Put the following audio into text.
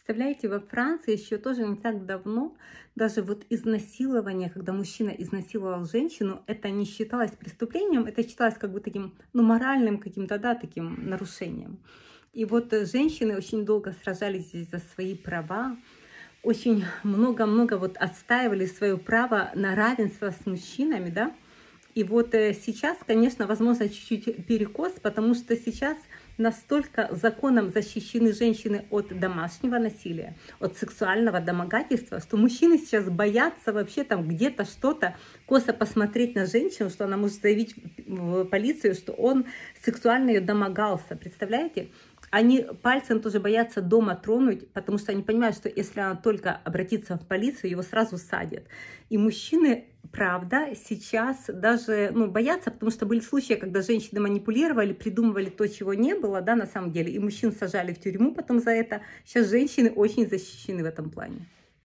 Представляете, во Франции еще тоже не так давно даже вот изнасилование, когда мужчина изнасиловал женщину, это не считалось преступлением, это считалось как бы таким, ну, моральным каким-то, да, таким нарушением. И вот женщины очень долго сражались здесь за свои права, очень много-много вот отстаивали свое право на равенство с мужчинами, да. И вот сейчас, конечно, возможно, чуть-чуть перекос, потому что сейчас настолько законом защищены женщины от домашнего насилия, от сексуального домогательства, что мужчины сейчас боятся вообще там где-то что-то косо посмотреть на женщину, что она может заявить в полицию, что он сексуально ее домогался. Представляете? Они пальцем тоже боятся дома тронуть, потому что они понимают, что если она только обратится в полицию, его сразу садят. И мужчины, правда, сейчас даже боятся, потому что были случаи, когда женщины манипулировали, придумывали то, чего не было, да, на самом деле, и мужчин сажали в тюрьму потом за это. Сейчас женщины очень защищены в этом плане.